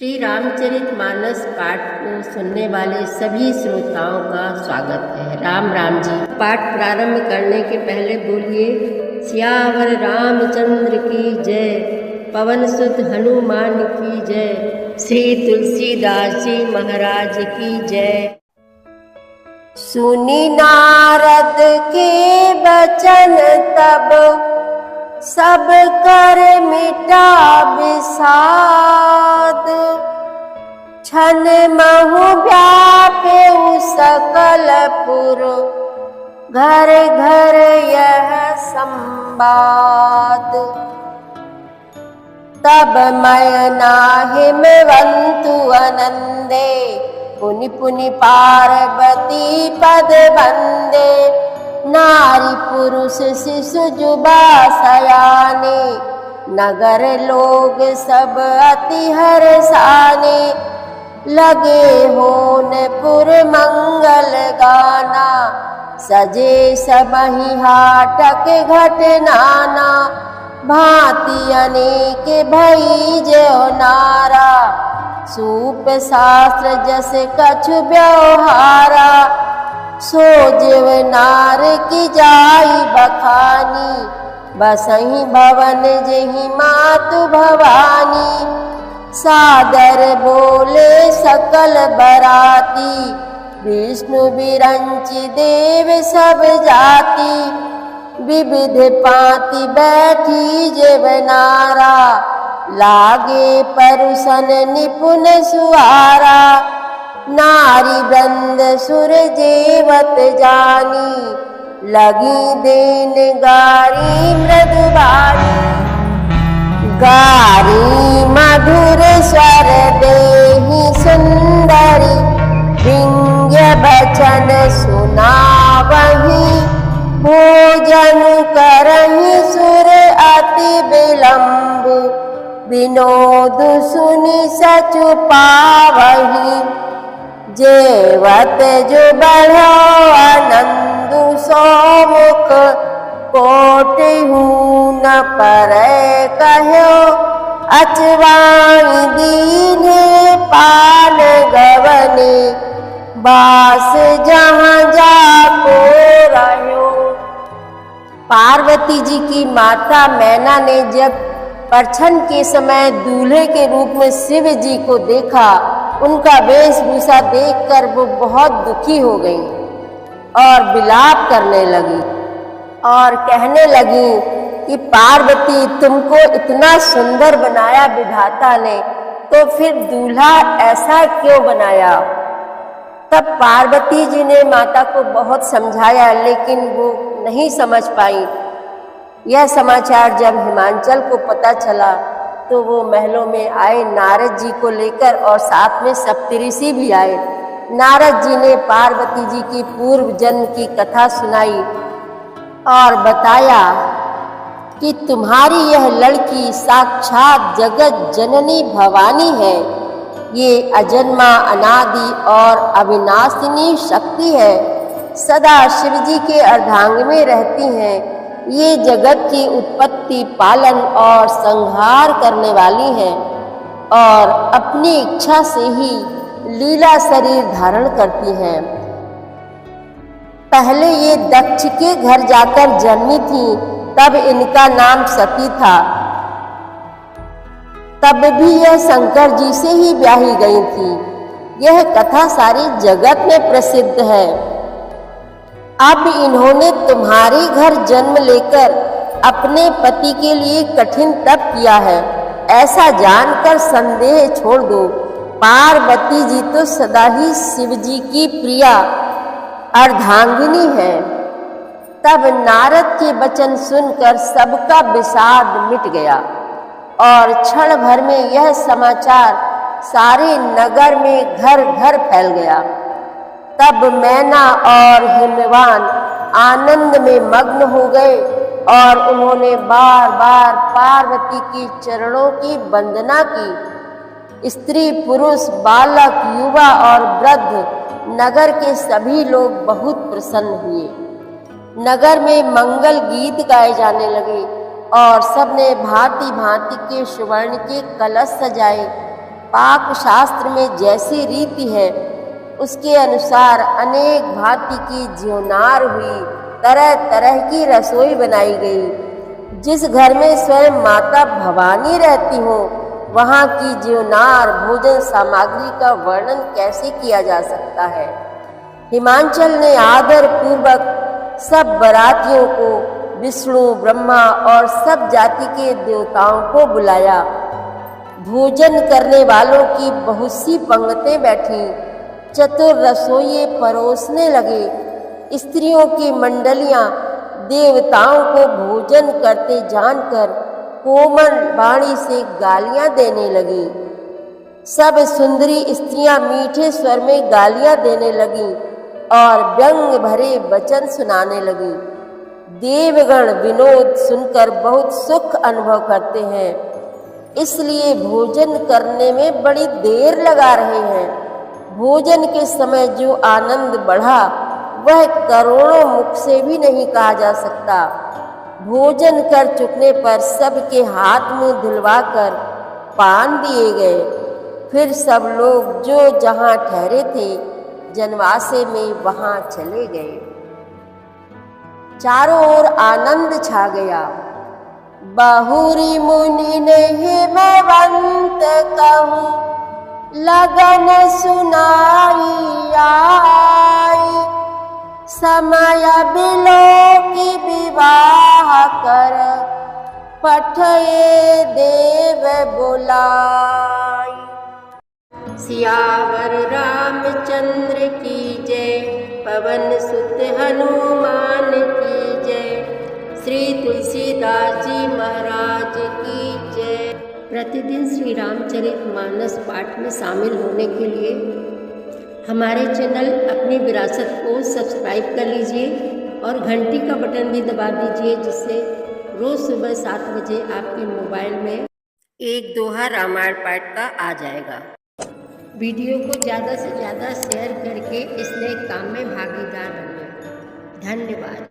श्री रामचरितमानस पाठ को सुनने वाले सभी श्रोताओं का स्वागत है। राम राम जी। पाठ प्रारंभ करने के पहले बोलिए सियावर रामचंद्र की जय, पवन सुत हनुमान की जय, श्री तुलसीदास जी महाराज की जय। सुनी नारद के वचन तब सब कर मिटा विषाद, छन महु व्यापे सकल पुर, घर घर यह संवाद। तब मैं नाहिमवंतु आनंदे, पुनि पुनि पार्वती पद बंदे। नारी पुरुष शिशु जुबा सयाने, नगर लोग सब अति हर्षाने। लगे होन पुर मंगल गाना, सजे सबहि हाटक घट नाना। भांति अनेक भई ज्यों नारा, सूप शास्त्र जस कछु व्यवहारा। सो जीव नार की जाई बखानी, बसहि भवन जेहि मातु भवानी। सादर बोले सकल बराती, विष्णु विरंचि देव सब जाति। विविध पाति बैठी जीव नारा, लागे परुषन निपुण सुआरा। नारी वृंद सुर जेवत जानी, लगी देन गारी मृदुबानी। गारी मधुर स्वर देहि सुंदरी, विंध्य बचन सुनावहि। भोजन करहि सुर अति विलंब, विनोद सुनि सचु पावहि। जेवत जो बढ़ो आनंदु सौमुख, कोटिहु न परै कह्यो। अचवाई दीन्हे पान गवने, बास जहाँ जाको रह्यो। पार्वती जी की माता मैना ने जब परछन के समय दूल्हे के रूप में शिव जी को देखा, उनका वेशभूषा देखकर वो बहुत दुखी हो गई और विलाप करने लगी और कहने लगी कि पार्वती, तुमको इतना सुंदर बनाया विधाता ने, तो फिर दूल्हा ऐसा क्यों बनाया। तब पार्वती जी ने माता को बहुत समझाया, लेकिन वो नहीं समझ पाई। यह समाचार जब हिमांचल को पता चला तो वो महलों में आए नारद जी को लेकर, और साथ में सप्तऋषि भी आए। नारद जी ने पार्वती जी की पूर्व जन्म की कथा सुनाई और बताया कि तुम्हारी यह लड़की साक्षात जगत जननी भवानी है। ये अजन्मा अनादि और अविनाशिनी शक्ति है, सदा शिव जी के अर्धांग में रहती हैं। ये जगत की उत्पत्ति, पालन और संहार करने वाली हैं और अपनी इच्छा से ही लीला शरीर धारण करती हैं। पहले ये दक्ष के घर जाकर जन्मी थी, तब इनका नाम सती था। तब भी यह शंकर जी से ही ब्याही गई थी। यह कथा सारी जगत में प्रसिद्ध है। अब इन्होंने तुम्हारे घर जन्म लेकर अपने पति के लिए कठिन तप किया है, ऐसा जानकर संदेह छोड़ दो। पार्वती जी तो सदा ही शिव जी की प्रिया अर्धांगिनी है। तब नारद के वचन सुनकर सबका विषाद मिट गया और क्षण भर में यह समाचार सारे नगर में घर घर फैल गया। तब मैना और हिमवान आनंद में मग्न हो गए और उन्होंने बार बार पार्वती के चरणों की वंदना की। स्त्री पुरुष बालक युवा और वृद्ध, नगर के सभी लोग बहुत प्रसन्न हुए। नगर में मंगल गीत गाए जाने लगे और सबने भांति भांति के सुवर्ण के कलश सजाए। पाक शास्त्र में जैसी रीति है उसके अनुसार अनेक भांति की ज्योनार हुई, तरह तरह की रसोई बनाई गई। जिस घर में स्वयं माता भवानी रहती हो वहाँ की ज्योनार भोजन सामग्री का वर्णन कैसे किया जा सकता है। हिमांचल ने आदर पूर्वक सब बारातियों को, विष्णु, ब्रह्मा और सब जाति के देवताओं को बुलाया। भोजन करने वालों की बहुत सी पंक्तियां बैठी, चतुर रसोइये परोसने लगे। स्त्रियों की मंडलियां देवताओं को भोजन करते जानकर कोमल वाणी से गालियां देने लगी। सब सुंदरी स्त्रियां मीठे स्वर में गालियां देने लगीं और व्यंग भरे वचन सुनाने लगी। देवगण विनोद सुनकर बहुत सुख अनुभव करते हैं, इसलिए भोजन करने में बड़ी देर लगा रहे हैं। भोजन के समय जो आनंद बढ़ा वह करोड़ों मुख से भी नहीं कहा जा सकता। भोजन कर चुकने पर सबके हाथ मुंह धुलवाकर पान दिए गए। फिर सब लोग जो जहाँ ठहरे थे जनवासे में वहाँ चले गए। चारों ओर आनंद छा गया। बहुरी मुनि ने हिमवंत कहूँ लगन सुनाई आई, समय बिलो की विवाह कर पठये देव बुलाई। सियावर रामचंद्र की जय, पवन सुत हनुमान की जय, श्री तुलसीदास जी महाराज की जय। प्रतिदिन श्री रामचरितमानस पाठ में शामिल होने के लिए हमारे चैनल अपनी विरासत को सब्सक्राइब कर लीजिए और घंटी का बटन भी दबा दीजिए, जिससे रोज़ सुबह 7 बजे आपके मोबाइल में एक दोहा रामायण पाठ का आ जाएगा। वीडियो को ज़्यादा से ज़्यादा शेयर करके इस नए काम में भागीदार बनिए। धन्यवाद।